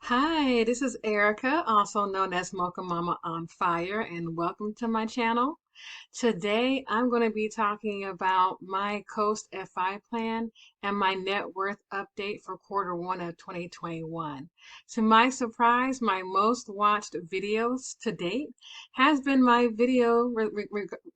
Hi, this is Erica, also known as Mocha Mama on Fire, and welcome to my channel. Today, I'm going to be talking about my Coast FI plan and my net worth update for quarter 1 of 2021. To my surprise, my most watched videos to date has been my video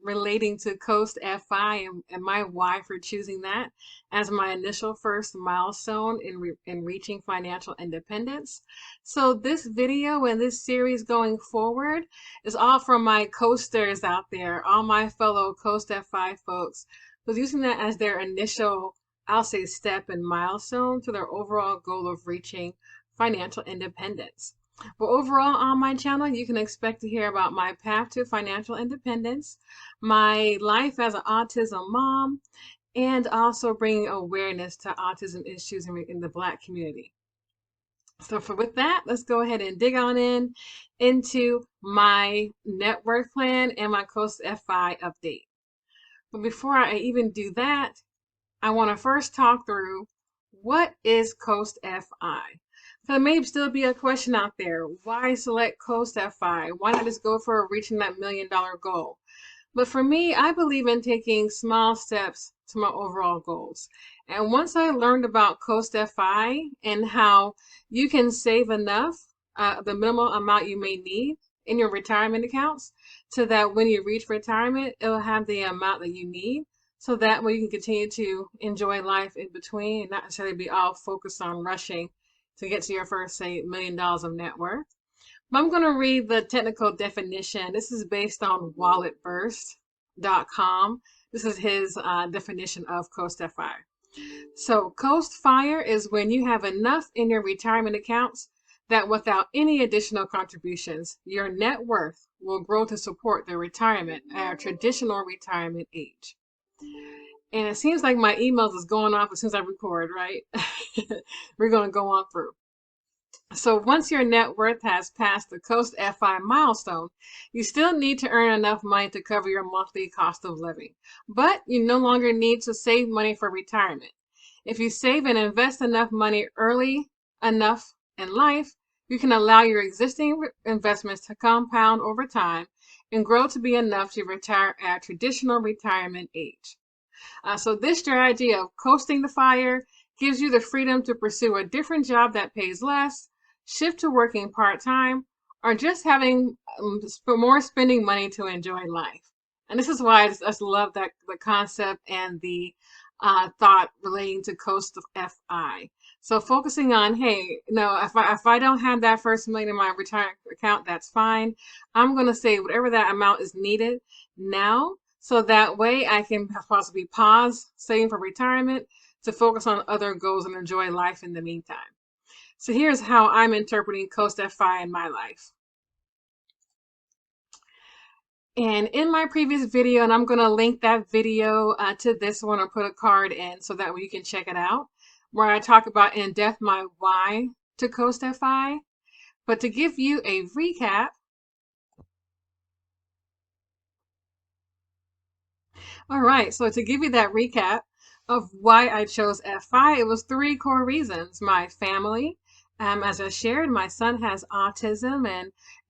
relating to Coast FI and my why for choosing that as my initial first milestone in reaching financial independence. So this video and this series going forward is all from my coasters out there, all my fellow Coast F5 folks, who's using that as their initial, I'll say, step and milestone to their overall goal of reaching financial independence. But overall, on my channel, you can expect to hear about my path to financial independence, my life as an autism mom, and also bringing awareness to autism issues in the Black community. So with that, let's go ahead and dig on into my net worth plan and my Coast FI update. But before I even do that, I want to first talk through what is Coast FI. So there may still be a question out there. Why select Coast FI? Why not just go for reaching that $1 million goal? But for me, I believe in taking small steps to my overall goals. And once I learned about Coast FI and how you can save enough, the minimal amount you may need in your retirement accounts, so that when you reach retirement, it'll have the amount that you need. So that way you can continue to enjoy life in between and not necessarily be all focused on rushing to get to your first, say, $1 million of net worth. I'm going to read the technical definition. This is based on walletburst.com. This is his definition of Coast FI. So Coast Fire is when you have enough in your retirement accounts that without any additional contributions, your net worth will grow to support the retirement at a traditional retirement age. And it seems like my emails is going off as soon as I record, right? We're going to go on through. So once your net worth has passed the Coast FI milestone, you still need to earn enough money to cover your monthly cost of living. But you no longer need to save money for retirement. If you save and invest enough money early enough in life, you can allow your existing investments to compound over time and grow to be enough to retire at traditional retirement age. So this strategy of coasting the fire gives you the freedom to pursue a different job that pays less, shift to working part-time, or just having more spending money to enjoy life. And this is why I just love that the concept and the thought relating to Coast of FI. So focusing on, hey, no, if I don't have that first million in my retirement account, that's fine. I'm going to save whatever that amount is needed now, so that way I can possibly pause saving for retirement to focus on other goals and enjoy life in the meantime. So here's how I'm interpreting Coast FI in my life. And in my previous video, and I'm going to link that video to this one or put a card in so that way you can check it out, where I talk about in depth my why to Coast FI. But to give you a recap, all right, so to give you that recap of why I chose FI, it was 3 core reasons. My family, as I shared, my son has autism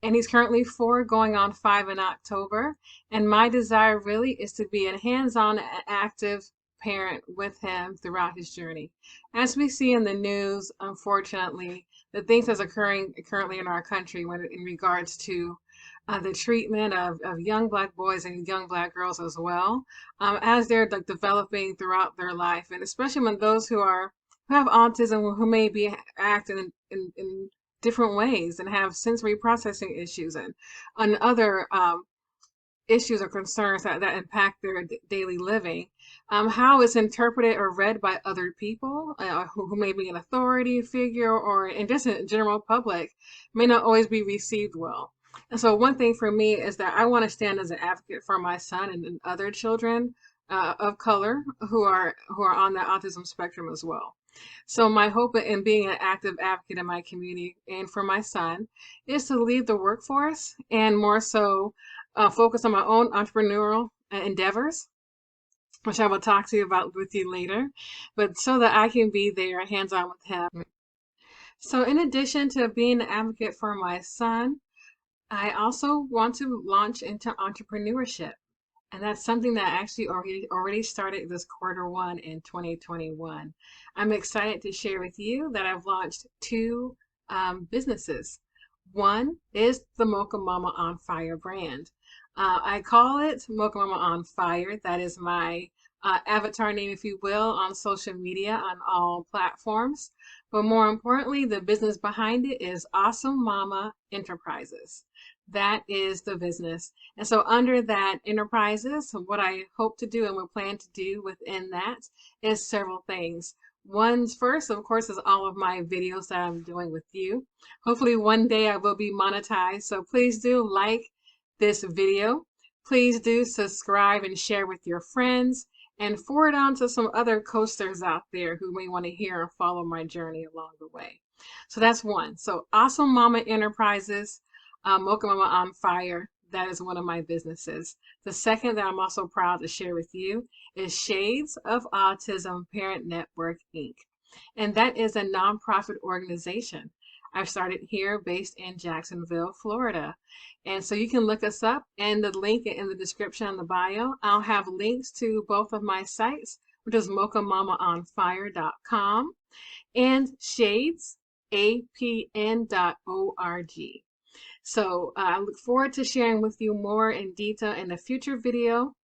and he's currently 4 going on 5 in October. And my desire really is to be a hands-on active parent with him throughout his journey. As we see in the news, unfortunately, the things that's occurring currently in our country when in regards to the treatment of young Black boys and young Black girls as well, as they're like developing throughout their life, and especially when those who have autism, who may be acting in different ways and have sensory processing issues and other issues or concerns that impact their daily living, how it's interpreted or read by other people who may be an authority figure or in just in general public may not always be received well. And so one thing for me is that I want to stand as an advocate for my son and other children of color who are on the autism spectrum as well. So my hope in being an active advocate in my community and for my son is to lead the workforce and more so focus on my own entrepreneurial endeavors, which I will talk to you about with you later, but so that I can be there hands-on with him. So in addition to being an advocate for my son, I also want to launch into entrepreneurship. And that's something that actually already started this quarter one in 2021. I'm excited to share with you that I've launched two businesses. One is the Mocha Mama on Fire brand. I call it Mocha Mama on Fire. That is my avatar name, if you will, on social media on all platforms. But more importantly, the business behind it is Awesome Mama Enterprises. That is the business. And so under that enterprises, what I hope to do and will plan to do within that is several things. One's first, of course, is all of my videos that I'm doing with you. Hopefully one day I will be monetized. So please do like this video. Please do subscribe and share with your friends and forward on to some other coasters out there who may want to hear and follow my journey along the way. So that's one. So Awesome Mama Enterprises, Mocha Mama on Fire. That is one of my businesses. The second that I'm also proud to share with you is Shades of Autism Parent Network, Inc. And that is a nonprofit organization. I've started here based in Jacksonville, Florida. And so you can look us up, and the link in the description on the bio. I'll have links to both of my sites, which is mochamamaonfire.com and shadesapn.org. So I look forward to sharing with you more in detail in a future video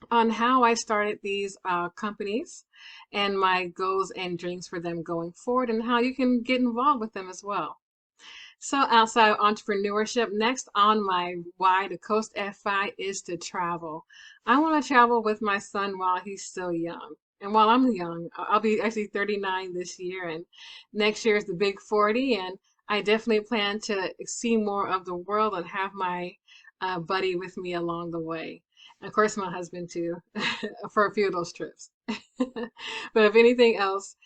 on how I started these companies and my goals and dreams for them going forward, and how you can get involved with them as well. So outside of entrepreneurship, next on my why to Coast FI is to travel. I want to travel with my son while he's still young. And while I'm young, I'll be actually 39 this year, and next year is the big 40. And I definitely plan to see more of the world and have my buddy with me along the way. And of course, my husband too, for a few of those trips. But if anything else,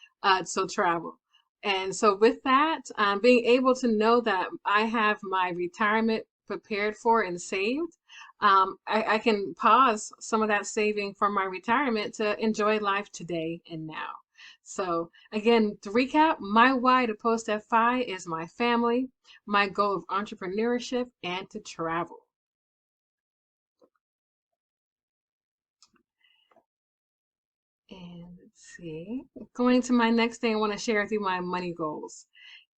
so travel. And so with that, being able to know that I have my retirement prepared for and saved, I can pause some of that saving from my retirement to enjoy life today and now. So again, to recap, my why to Post FI is my family, my goal of entrepreneurship, and to travel. And let's see, going to my next thing, I want to share with you my money goals.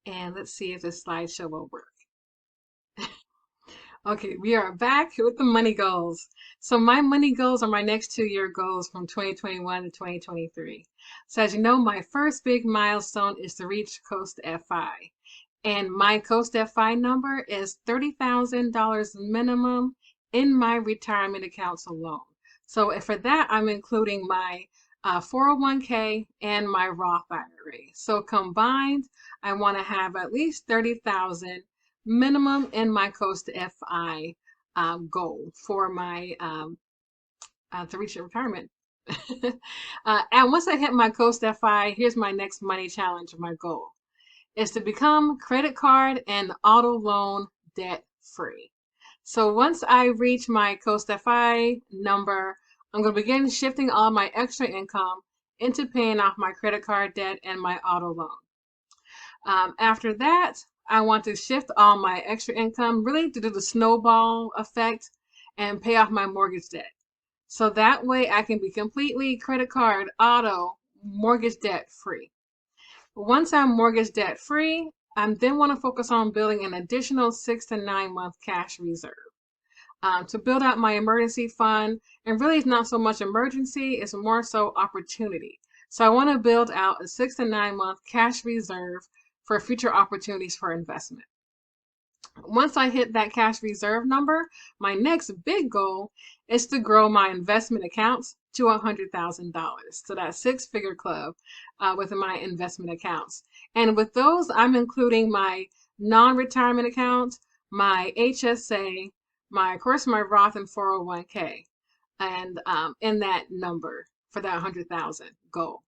And let's see if this slideshow will work. Okay, we are back with the money goals. So my money goals are my next 2-year goals from 2021 to 2023. So as you know, my first big milestone is to reach Coast FI. And my Coast FI number is $30,000 minimum in my retirement accounts alone. So for that, I'm including my 401k and my Roth IRA. So combined, I want to have at least 30,000 minimum in my Coast FI goal for my to reach retirement. And once I hit my Coast FI, here's my next money challenge, my goal is to become credit card and auto loan debt free. So once I reach my Coast FI number, I'm going to begin shifting all my extra income into paying off my credit card debt and my auto loan. After that, I want to shift all my extra income really to do the snowball effect and pay off my mortgage debt. So that way I can be completely credit card, auto, mortgage debt free. Once I'm mortgage debt free, I then want to focus on building an additional 6 to 9 month cash reserve to build out my emergency fund. And really, it's not so much emergency, it's more so opportunity. So I want to build out a 6 to 9 month cash reserve for future opportunities for investment. Once I hit that cash reserve number, my next big goal is to grow my investment accounts to $100,000. So that 6-figure club with my investment accounts. And with those, I'm including my non-retirement accounts, my HSA, of course, my Roth and 401k, and in that number for that 100,000 goal.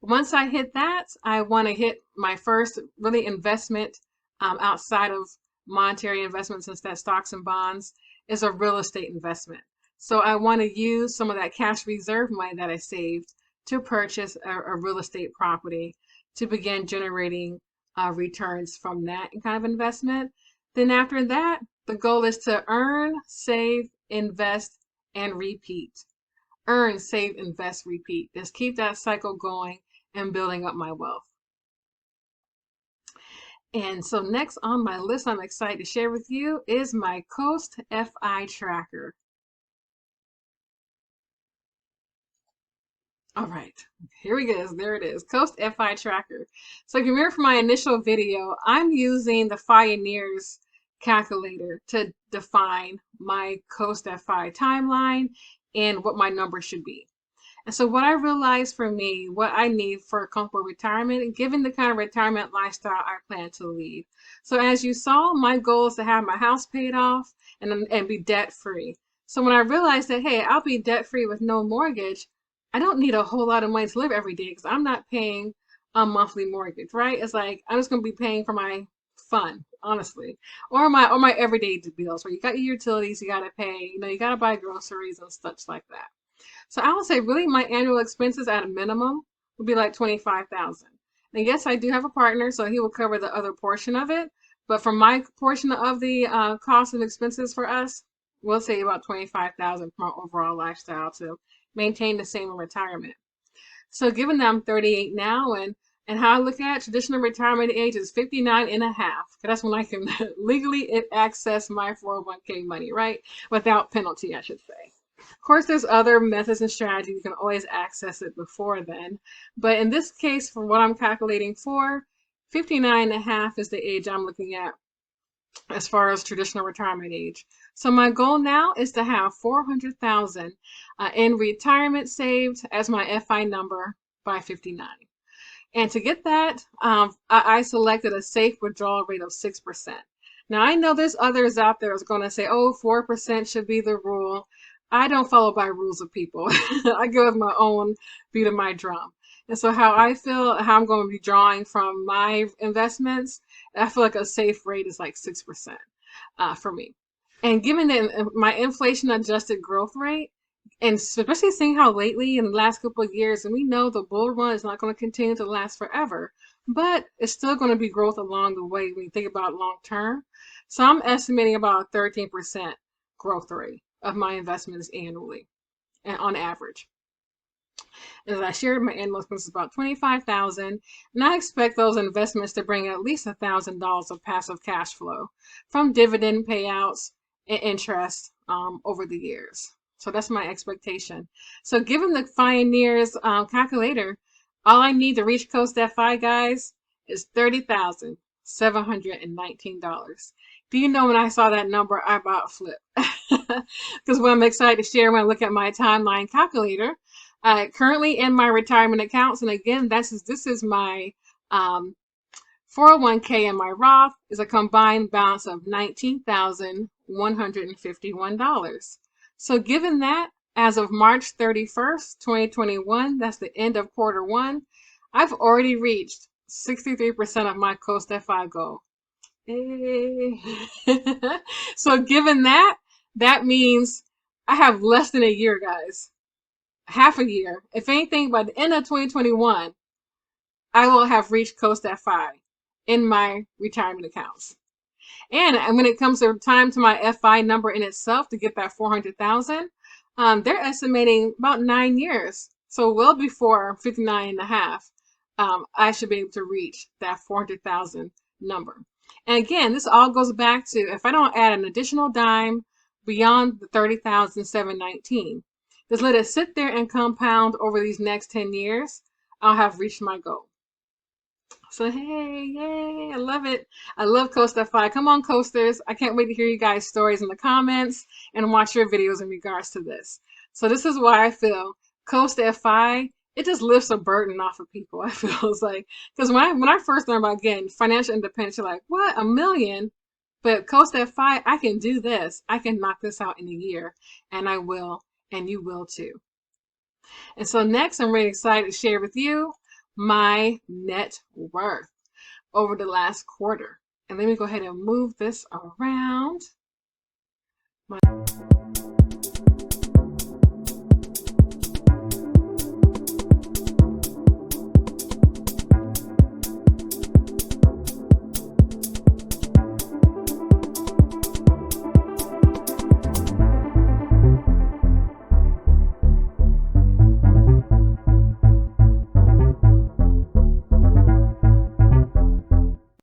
Once I hit that, I want to hit my first really investment outside of monetary investments, since that stocks and bonds is a real estate investment. So I want to use some of that cash reserve money that I saved to purchase a real estate property to begin generating returns from that kind of investment. Then after that, the goal is to earn, save, invest, and repeat. Earn, save, invest, repeat. Just keep that cycle going and building up my wealth. And so next on my list I'm excited to share with you is my Coast FI tracker. All right, here we go. There it is, Coast FI tracker. So if you remember from my initial video, I'm using the Pioneers calculator to define my Coast FI timeline and what my number should be. And so what I realized for me, what I need for a comfortable retirement, given the kind of retirement lifestyle I plan to lead. So as you saw, my goal is to have my house paid off and be debt free. So when I realized that, hey, I'll be debt free with no mortgage, I don't need a whole lot of money to live every day because I'm not paying a monthly mortgage, right? It's like I'm just gonna be paying for my fun, honestly, or my everyday bills. Where you got your utilities, you gotta pay, you gotta buy groceries and such like that. So I would say really my annual expenses at a minimum would be like $25,000. And yes, I do have a partner, so he will cover the other portion of it. But for my portion of the cost of expenses for us, we'll say about $25,000 for my overall lifestyle to maintain the same in retirement. So given that I'm 38 now and how I look at traditional retirement age is 59 and a half. That's when I can legally access my 401k money, right? Without penalty, I should say. Of course, there's other methods and strategies. You can always access it before then. But in this case, for what I'm calculating for, 59 and a half is the age I'm looking at as far as traditional retirement age. So my goal now is to have 400,000 in retirement saved as my FI number by 59. And to get that, I selected a safe withdrawal rate of 6%. Now I know there's others out there that's going to say, oh, 4% should be the rule. I don't follow by rules of people. I go with my own beat of my drum. And so how I feel, how I'm going to be drawing from my investments, I feel like a safe rate is like 6% for me. And given that my inflation adjusted growth rate, and especially seeing how lately in the last couple of years, and we know the bull run is not going to continue to last forever, but it's still going to be growth along the way when you think about long term. So I'm estimating about a 13% growth rate of my investments annually and on average. As I shared, my annual expenses is about $25,000, and I expect those investments to bring at least $1,000 of passive cash flow from dividend payouts and interest over the years. So that's my expectation. So given the Pioneers calculator, all I need to reach Coast FI, guys, is $30,719. Do you know when I saw that number, I about flipped? Because what I'm excited to share when I look at my timeline calculator, currently in my retirement accounts, and again, this is my 401k and my Roth, is a combined balance of $19,151. So given that, as of March 31st, 2021, that's the end of quarter one, I've already reached 63% of my Coast FI goal. So given that, that means I have less than a year, guys. Half a year. If anything, by the end of 2021, I will have reached Coast FI in my retirement accounts. And when it comes to time to my FI number in itself to get that 400,000, they're estimating about 9 years. So well before 59 and a half, I should be able to reach that 400,000 number. And again, this all goes back to if I don't add an additional dime beyond the 30,719, just let it sit there and compound over these next 10 years, I'll have reached my goal. So hey, yay, I love it. I love Coast FI. Come on, coasters. I can't wait to hear you guys' stories in the comments and watch your videos in regards to this. So this is why I feel Coast FI, it just lifts a burden off of people. I feel it's like, because when I first learned about, again, financial independence, you're like, what, $1 million? But Coast FI, I can do this. I can knock this out in a year, and I will, and you will too. And so next, I'm really excited to share with you my net worth over the last quarter. And let me go ahead and move this around.